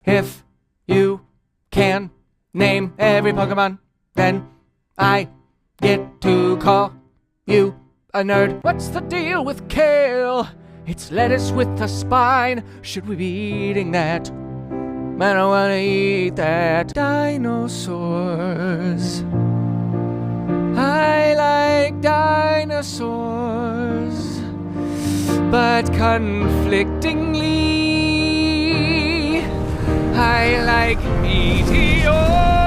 If you can name every Pokemon, then I get to call you a nerd. What's the deal with kale? It's lettuce with a spine. Should we be eating that? I don't wanna eat that. Dinosaurs. I like dinosaurs, but conflictingly, I like meteors.